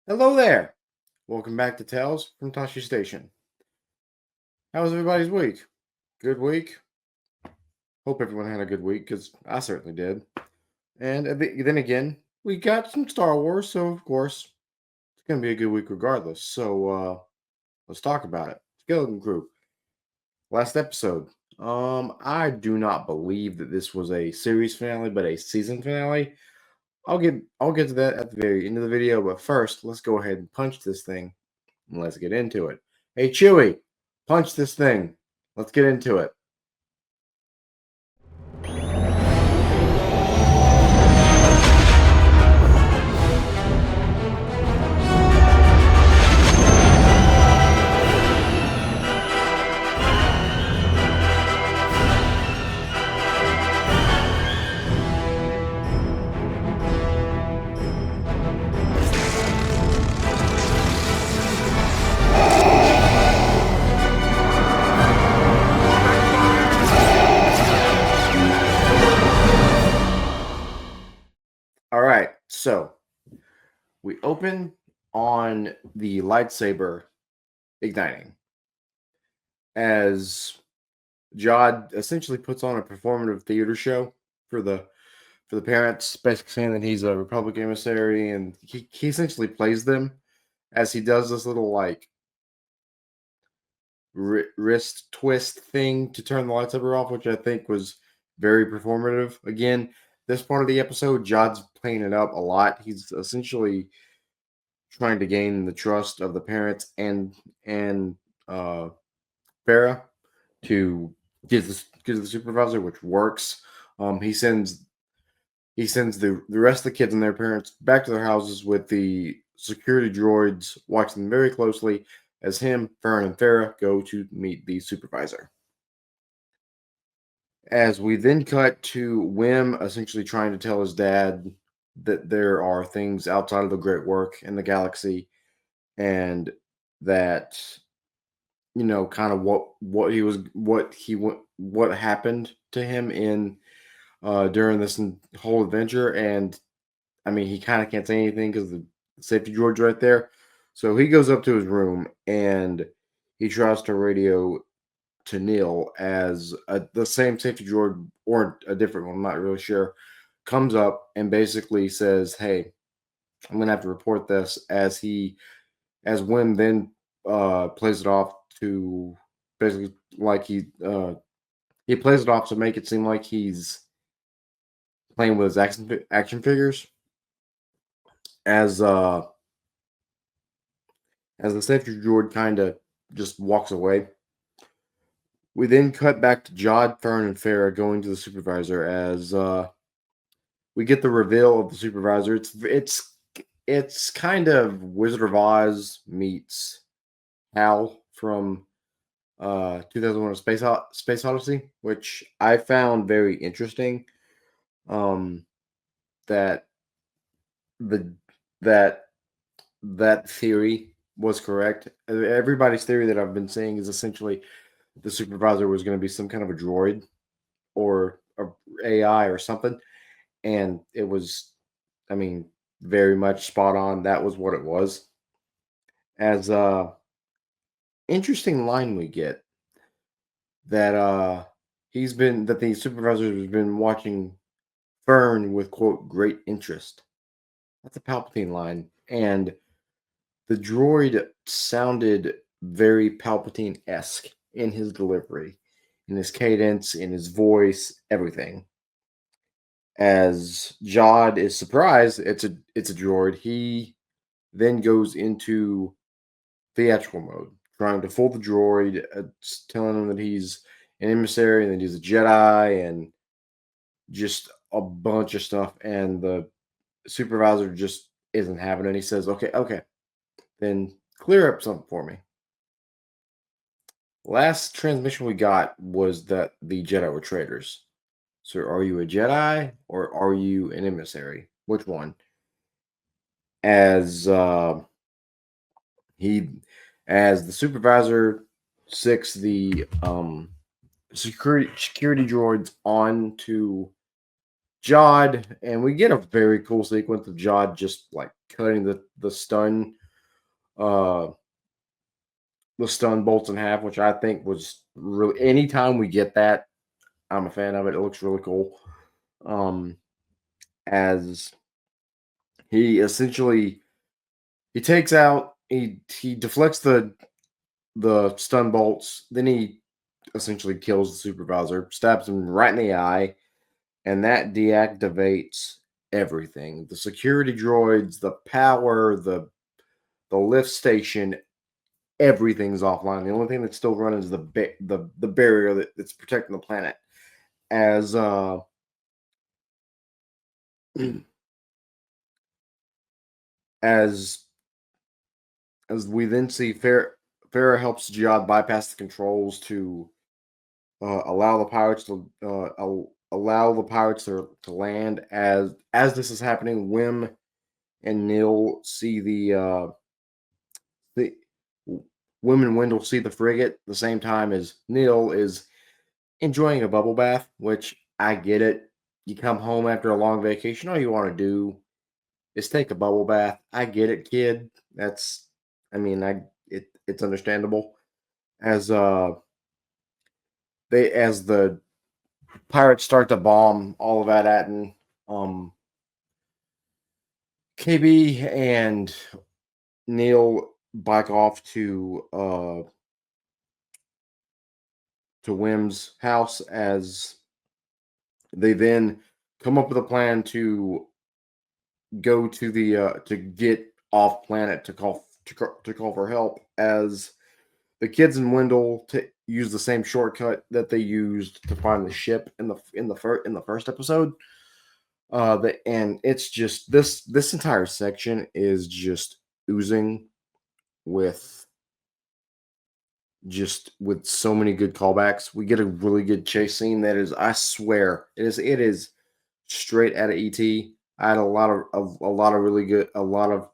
Hello there. Welcome back to Tales from Tosche Station. How was everybody's week? Good week? Hope everyone had a good week because I certainly did. And then again, we got some Star Wars, so of course it's going to be a good week regardless. So let's talk about it. Skeleton Crew. Last episode. I do not believe that this was a series finale, but a season finale. I'll get to that at the very end of the video, but first, let's go ahead and punch this thing and let's get into it. Hey, Chewie, punch this thing. Let's get into it. All right, so we open on the lightsaber igniting as Jod essentially puts on a performative theater show for the parents, basically saying that he's a Republic emissary, and he essentially plays them as he does this little like wrist twist thing to turn the lightsaber off, which I think was very performative. Again, this part of the episode, Jod's playing it up a lot. He's essentially trying to gain the trust of the parents and uh, Farah to get the supervisor, which works. He sends the rest of the kids and their parents back to their houses with the security droids watching them very closely as him, Fern, and Farah go to meet the supervisor. As we then cut to Wim essentially trying to tell his dad that there are things outside of the great work in the galaxy and that kind of what happened to him in during this whole adventure. And I mean, he kind of can't say anything because the safety droid's right there. So he goes up to his room and he tries to radio to Neel as the same safety droid or a different one, I'm not really sure, comes up and basically says, "Hey, I'm gonna have to report this." As Wim then plays it off to basically like he plays it off to make it seem like he's playing with his action figures as uh as the safety droid kind of just walks away. We then cut back to Jod, Fern, and Farah going to the supervisor as we get the reveal of the supervisor. It's kind of Wizard of Oz meets Hal from 2001: Space Odyssey, which I found very interesting. Um, that the that that theory was correct. Everybody's theory that I've been saying is essentially the supervisor was going to be some kind of a droid or a AI or something, and it was, I mean, very much spot on. That was what it was. As interesting line we get that that the supervisor has been watching Fern with quote great interest. That's a Palpatine line, and the droid sounded very Palpatine esque in his delivery, in his cadence, in his voice, everything. As Jod is surprised, it's a droid. He then goes into theatrical mode, trying to fool the droid, telling him that he's an emissary and that he's a Jedi and just a bunch of stuff. And the supervisor just isn't having it. He says, "Okay, okay, then clear up something for me." Last transmission we got was that the Jedi were traitors. So are you a Jedi or are you an emissary? Which one? As he as the supervisor six the security droids onto Jod, and we get a very cool sequence of Jod just like cutting uh the stun bolts in half, which I think was really anytime we get that, I'm a fan of it. It looks really cool. Um as he essentially he takes out he deflects the stun bolts, then he essentially kills the supervisor, stabs him right in the eye, and that deactivates everything. The security droids, the power, the lift station, everything's offline. The only thing that's still running is the barrier that's protecting the planet. As as as we then see Farah helps Jihad bypass the controls to allow the pirates to allow the pirates to land. As this is happening, Wim and Neel see the Wim and Wendell see the frigate the same time as Neel is enjoying a bubble bath, which I get it. You come home after a long vacation, all you want to do is take a bubble bath. I get it, kid. That's I mean, it's understandable. As as the pirates start to bomb all of Atatin, KB and Neel bike off to Wim's house as they then come up with a plan to go to get off planet to call for help as the kids in Wendell use the same shortcut that they used to find the ship in the first episode. And it's just this entire section is just oozing with with so many good callbacks. We get a really good chase scene that is, I swear, it is straight out of ET. I had a lot of really good a lot of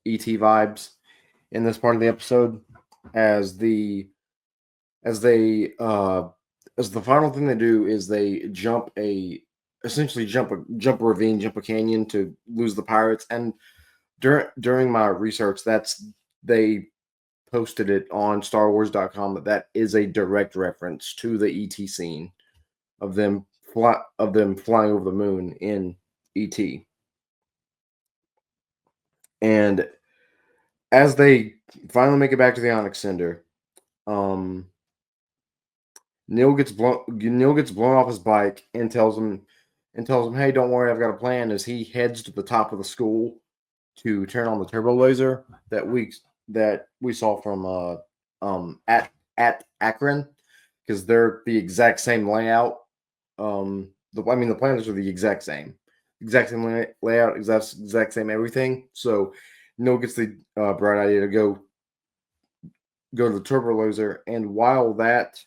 ET vibes in this part of the episode as as they as the final thing they do is they essentially jump a ravine, jump a canyon to lose the pirates. And during my research, they posted it on StarWars.com that is a direct reference to the ET scene of them flying over the moon in ET. And as they finally make it back to the Onyx Cinder, um, Neel gets blown off his bike and tells him, "Hey, don't worry, I've got a plan." As he heads to the top of the school to turn on the turbo laser that we saw from Akron, because they're the exact same layout. The planets are the exact same layout, exact same everything. So Neel gets the bright idea to go to the turbo laser, and while that's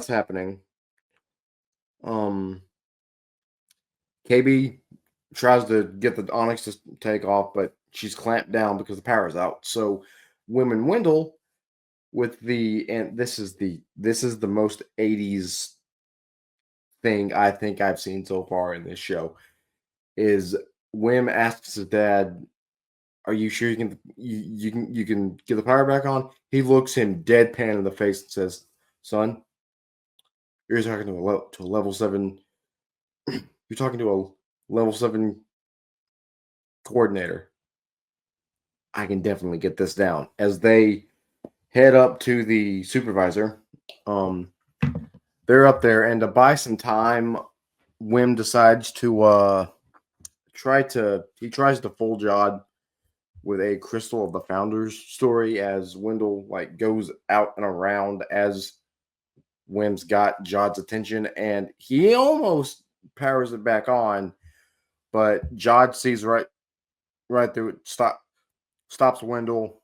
happening, um, KB tries to get the Onyx to take off, but she's clamped down because the power's out. So Women Wendell and this is the most 80s thing I think I've seen so far in this show is Wim asks his dad, "Are you sure you can get the power back on?" He looks him deadpan in the face and says, "Son, you're talking to a level 7 you're talking to a level 7 coordinator. I can definitely get this down." As they head up to the supervisor, um, they're up there, and to buy some time, Wim decides to he tries to fool Jod with a Crystal of the Founders story as Wendell like goes out and around as Wim's got Jod's attention, and he almost powers it back on, but Jod sees right through it, stops Wendell.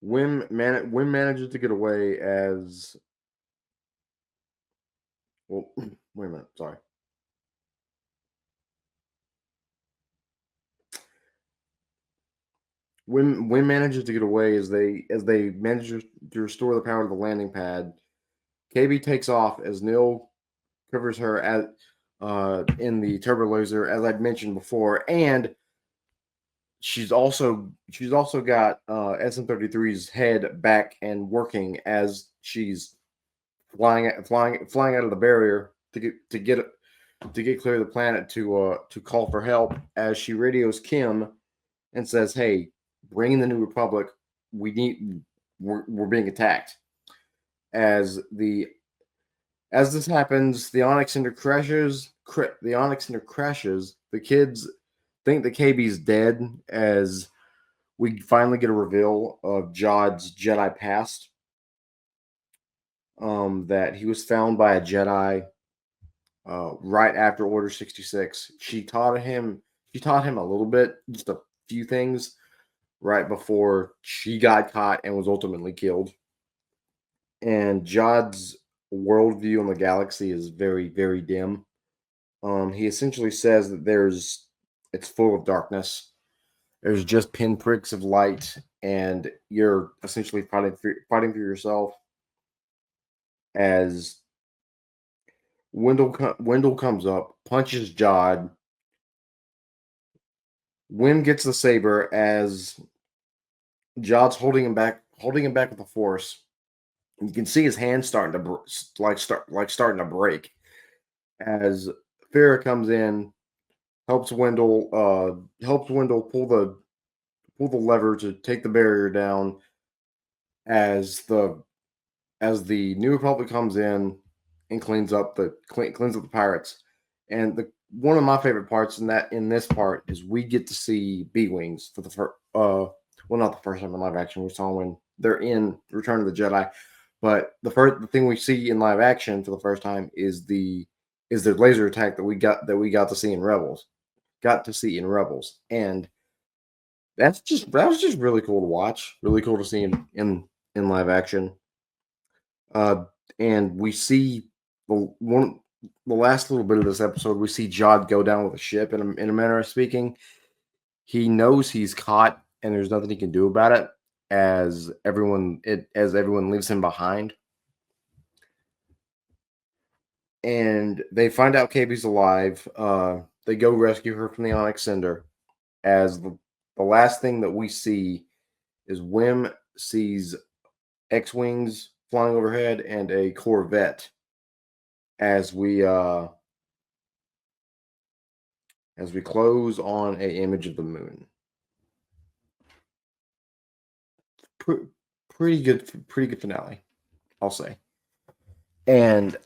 Wim manages to get away as well. Wait a minute, sorry. Wynn manages to get away as they manage to restore the power to the landing pad. KB takes off as Neel covers her at in the turbo laser, as I'd mentioned before, and she's also got SM-33's head back and working as she's flying out of the barrier to get clear of the planet to call for help, as she radios Kim and says, "Hey, bring in the New Republic. We're being attacked." As this happens, the Onyx Center crashes. The Onyx Center crashes. The kids think that KB's dead, as we finally get a reveal of Jod's Jedi past. That he was found by a Jedi right after Order 66. She taught him a little bit, just a few things, right before she got caught and was ultimately killed. And Jod's worldview on the galaxy is very, very dim. He essentially says that it's full of darkness. There's just pinpricks of light, and you're essentially fighting for yourself. As Wendell comes up, punches Jod. Wynn gets the saber as Jod's holding him back with the force. You can see his hand starting to starting to break as Farrah comes in, helps Wendell pull the lever to take the barrier down. As the New Republic comes in and cleans up the pirates. And one of my favorite parts in this part is we get to see B-Wings for the first not the first time in live action. We saw when they're in Return of the Jedi, but the thing we see in live action for the first time is the laser attack that we got to see in Rebels. And that was just really cool to watch. Really cool to see in live action. And we see the last little bit of this episode, we see Jod go down with a ship. In a manner of speaking, he knows he's caught, and there's nothing he can do about it. As everyone leaves him behind, and they find out KB's alive. They go rescue her from the Onyx Cinder. As the last thing that we see is Wim sees X-wings flying overhead and a Corvette as we close on an image of the moon. Pretty good finale, I'll say. And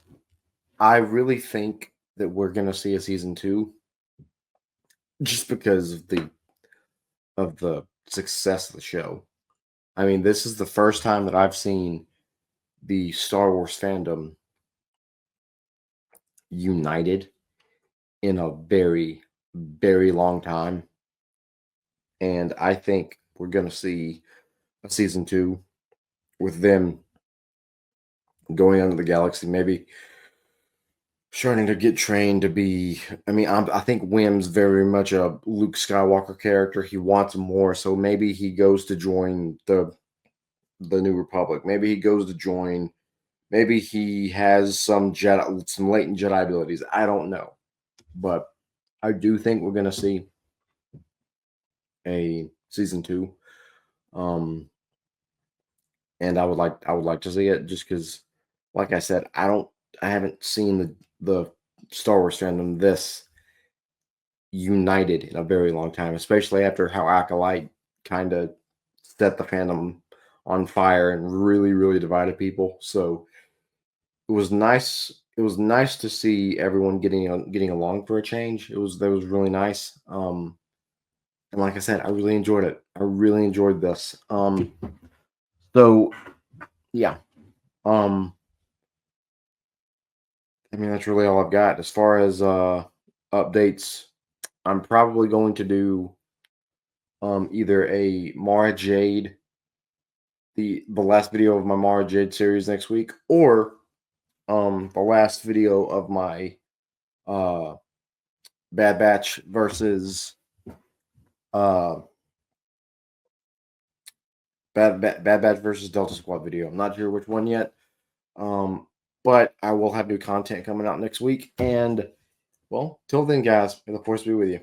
I really think that we're gonna see a season 2, just because of the success of the show. I mean, this is the first time that I've seen the Star Wars fandom united in a very, very long time. And I think we're going to see a season 2 with them going under the galaxy, maybe starting to get trained to be. I mean, I think Wim's very much a Luke Skywalker character. He wants more, so maybe he goes to join the New Republic. Maybe he goes to join. Maybe he has some latent Jedi abilities. I don't know, but I do think we're gonna see a season 2, and I would like to see it, just because, like I said, I haven't seen the Star Wars fandom this united in a very long time, especially after how Acolyte kind of set the fandom on fire and really, really divided people. So it was nice. It was nice to see everyone getting along for a change. That was really nice. And like I said, I really enjoyed it. I really enjoyed this. So yeah. I mean, that's really all I've got as far as updates. I'm probably going to do either a Mara Jade, the last video of my Mara Jade series next week, or the last video of my Bad Batch versus Bad Batch versus Delta Squad video. I'm not sure which one yet. But I will have new content coming out next week. And well, till then, guys, may the force be with you.